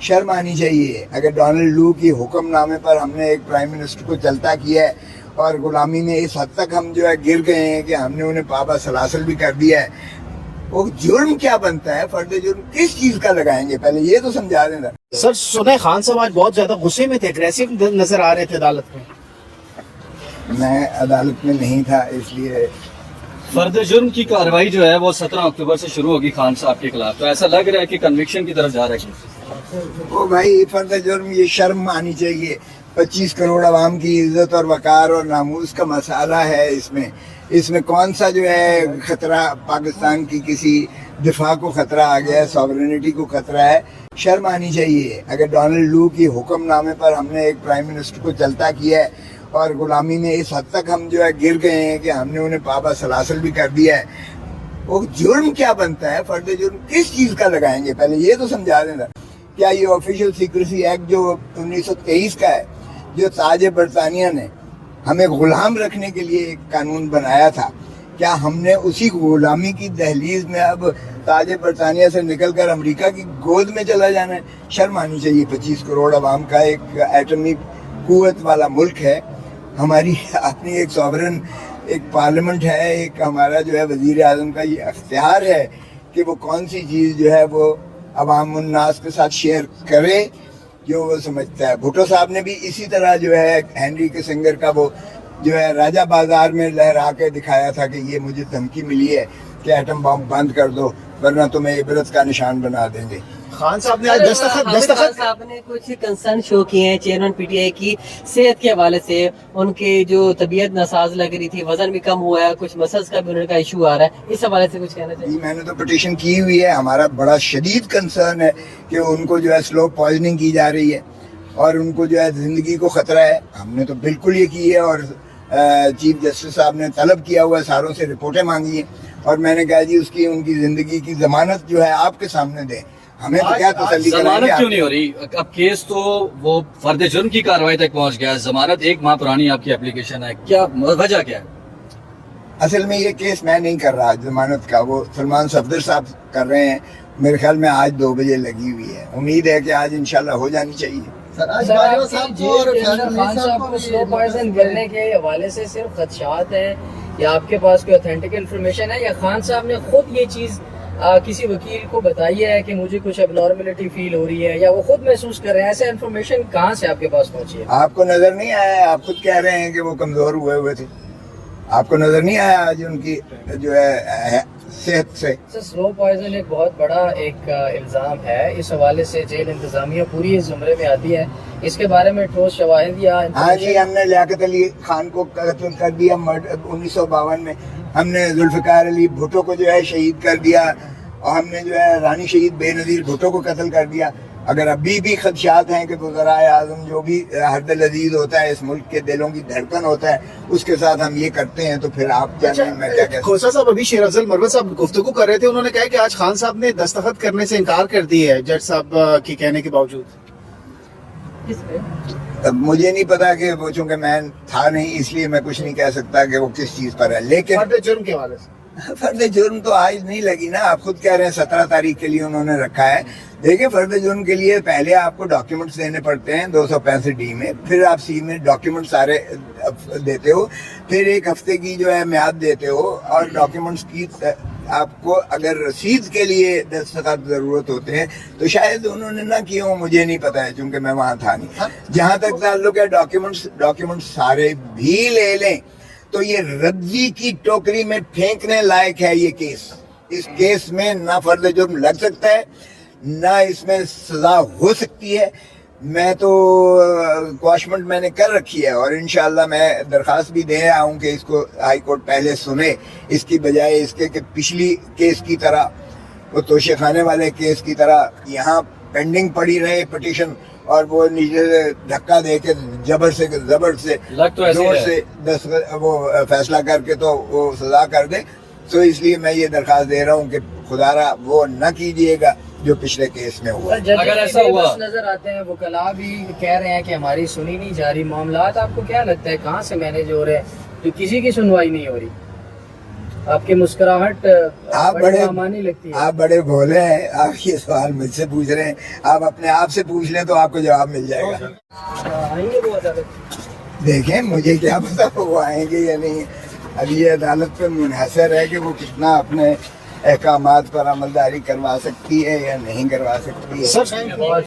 شرم آنی چاہیے. اگر ڈونلڈ لو کی حکم نامے پر ہم نے ایک پرائم منسٹر کو چلتا کیا ہے اور غلامی میں اس حد تک ہم جو ہے گر گئے ہیں کہ ہم نے انہیں پابا سلاسل بھی کر دیا ہے, وہ جرم کیا بنتا ہے, فرد جرم کس چیز کا لگائیں گے, پہلے یہ تو سمجھا دیں. سر سنیں خان صاحب آج بہت زیادہ غصے میں تھے, اگریسو نظر آ رہے تھے عدالت میں. میں عدالت میں نہیں تھا, اس لیے فرد جرم کی کارروائی جو ہے وہ 17 اکتوبر سے شروع ہوگی خان صاحب کے خلاف, تو ایسا لگ رہا ہے کہ کنوکشن کی طرف جا رہا ہے. وہ بھائی فرد جرم, یہ شرم آنی چاہیے. 25 کروڑ عوام کی عزت اور وقار اور ناموس کا مسئلہ ہے. اس میں کون سا جو ہے خطرہ پاکستان کی کسی دفاع کو خطرہ آ گیا ہے, سوورنٹی کو خطرہ ہے. شرم آنی چاہیے. اگر ڈونلڈ لو کی حکم نامے پر ہم نے ایک پرائم منسٹر کو چلتا کیا ہے اور غلامی میں اس حد تک ہم جو ہے گر گئے ہیں کہ ہم نے انہیں پابا سلاسل بھی کر دیا ہے, وہ جرم کیا بنتا ہے, فرد جرم کس چیز کا لگائیں گے, پہلے یہ تو سمجھا دیں. کیا یہ آفیشیل سیکریسی ایکٹ جو 1923 کا ہے, جو تاج برطانیہ نے ہمیں غلام رکھنے کے لیے ایک قانون بنایا تھا, کیا ہم نے اسی غلامی کی دہلیز میں اب تاج برطانیہ سے نکل کر امریکہ کی گود میں چلا جانا ہے؟ شرم آنی چاہیے. 25 کروڑ عوام کا ایک ایٹمی قوت والا ملک ہے, ہماری اپنی ایک سوورن ایک پارلیمنٹ ہے, ایک ہمارا جو ہے وزیر اعظم کا یہ اختیار ہے کہ وہ کون سی چیز جو ہے وہ عوام الناس کے ساتھ شیئر کرے جو وہ سمجھتا ہے. بھٹو صاحب نے بھی اسی طرح جو ہے ہینری کسنگر کا وہ جو ہے راجہ بازار میں لہرا کے دکھایا تھا کہ یہ مجھے دھمکی ملی ہے کہ ایٹم بم بند کر دو ورنہ تمہیں عبرت کا نشان بنا دیں گے. خان صاحب نے آج دستخط صاحب نے کچھ کنسرن شو کیے ہیں چیئرمین پی ٹی آئی کی صحت کے حوالے سے, ان کی جو طبیعت ناساز لگ رہی تھی, وزن بھی کم ہوا ہے, کچھ مسلس کا بھی ان کا ایشو آ رہا ہے, اس حوالے سے کچھ کہنا چاہیے؟ میں نے تو پٹیشن کی ہوئی ہے. ہمارا بڑا شدید کنسرن ہے کہ ان کو جو ہے سلو پوائزننگ کی جا رہی ہے اور ان کو جو ہے زندگی کو خطرہ ہے. ہم نے تو بالکل یہ کی ہے اور چیف جسٹس صاحب نے طلب کیا ہوا ہے, ساروں سے رپورٹیں مانگی ہیں اور میں نے کہا جی اس کی ان کی زندگی کی ضمانت جو ہے آپ کے سامنے دیں, ہمیں تو کیا تسلی کریں گے. ضمانت کیوں نہیں ہو رہی؟ اب کیس تو وہ فرد جرم کی کارروائی تک پہنچ گیا, ضمانت 1 ماہ پرانی آپ کی اپلیکیشن ہے, کیا وجہ کیا ہے؟ اصل میں یہ کیس میں نہیں کر رہا ضمانت کا, وہ سلمان صفدر صاحب کر رہے ہیں. میرے خیال میں آج 2 بجے لگی ہوئی ہے, امید ہے کہ آج انشاءاللہ ہو جانی چاہیے. خان صاحب کو سلو پوائزن کرنے کے حوالے سے صرف خدشات ہیں یا آپ کے پاس کوئی اوتھینٹک انفارمیشن ہے, یا خان صاحب نے خود یہ چیز کسی وکیل کو بتائی ہے کہ مجھے کچھ اب نارملٹی فیل ہو رہی ہے, یا وہ خود محسوس کر رہے ہیں؟ ایسے انفارمیشن کہاں سے آپ کے پاس پہنچی ہے؟ آپ کو نظر نہیں آیا؟ آپ خود کہہ رہے ہیں کہ وہ کمزور ہوئے تھے, آپ کو نظر نہیں آیا آج ان کی جو ہے صحت سے؟ سلو پوائزن ایک بہت بڑا ایک الزام ہے, اس حوالے سے جیل انتظامیہ پوری اس زمرے میں آتی ہے, اس کے بارے میں ٹھوس شواہد یا؟ ہاں جی, ہم نے لیاقت علی خان کو قتل کر دیا 1952 میں, ہم نے ذوالفقار علی بھٹو کو جو ہے شہید کر دیا, اور ہم نے جو ہے رانی شہید بے نظیر بھٹو کو قتل کر دیا. اگر ابھی بھی خدشات ہیں کہ وزرائے اعظم جو بھی حد العزیز ہوتا ہے, اس ملک کے دلوں کی دھڑکن ہوتا ہے, اس کے ساتھ ہم یہ کرتے ہیں, تو پھر آپ جانیں میں کیا کہتا ہوں. کھوسا صاحب ابھی شیر افضل مروت صاحب گفتگو کر رہے تھے, انہوں نے کہا کہ آج خان صاحب نے دستخط کرنے سے انکار کر دی ہے جج صاحب کی کہنے کے باوجود. اب مجھے نہیں پتا کہ وہ, چونکہ میں تھا نہیں اس لیے میں کچھ نہیں کہہ سکتا کہ وہ کس چیز پر ہے. لیکن فرد جرم کے حوالے سے فرد جرم تو آج نہیں لگی نا, آپ خود کہہ رہے ہیں 17 تاریخ کے لیے انہوں نے رکھا ہے. دیکھیں فرد جرم کے لیے پہلے آپ کو ڈاکیومنٹس دینے پڑتے ہیں 265 میں, پھر آپ سی میں ڈاکیومنٹ سارے دیتے ہو, پھر 1 ہفتے کی جو ہے میعاد دیتے ہو, اور ڈاکیومنٹس کی آپ کو اگر رسید کے لیے دستخط ضرورت ہوتے ہیں تو شاید انہوں نے نہ کیے ہوں, مجھے نہیں پتا ہے چونکہ میں وہاں تھا نہیں. جہاں تک تعلق ہے ڈاکیومنٹس سارے بھی لے لیں تو یہ ردی کی ٹوکری میں پھینکنے لائق ہے یہ کیس. اس کیس میں نہ فرد جرم لگ سکتا ہے, نہ اس میں سزا ہو سکتی ہے. میں تو کواشمنٹ میں نے کر رکھی ہے, اور انشاءاللہ میں درخواست بھی دے رہا ہوں کہ اس کو ہائی کورٹ پہلے سنے, اس کی بجائے اس کے کہ پچھلی کیس کی طرح, وہ توشے خانے والے کیس کی طرح یہاں پینڈنگ پڑی رہے پٹیشن, اور وہ نیچے سے دھکا دے کے زبر سے زور سے وہ فیصلہ کر کے تو وہ سزا کر دے. تو اس لیے میں یہ درخواست دے رہا ہوں کہ خدا را وہ نہ کیجیے گا جو پچھلے کیس میں ہوا. اگر ایسا ہوا نظر آتے ہیں, وکلاء بھی کہہ رہے ہیں کہ ہماری سنی نہیں جا رہی. معاملات آپ کو کیا لگتا ہے کہاں سے مینیج ہو رہے ہیں جو کسی کی سنوائی نہیں ہو رہی؟ آپ کی مسکراہٹ آپ بڑی بڑے مامانی لگتی ہے. آپ بڑے بھولے ہیں. آپ یہ سوال مجھ سے پوچھ رہے ہیں, آپ اپنے آپ سے پوچھ لیں تو آپ کو جواب مل جائے گا. آئیں گے وہ عدالت؟ دیکھیں مجھے کیا پتا وہ آئیں گے یا نہیں. اب یہ عدالت پہ منحصر ہے کہ وہ کتنا اپنے احکامات پر عملداری کروا سکتی ہے یا نہیں کروا سکتی ہے. سر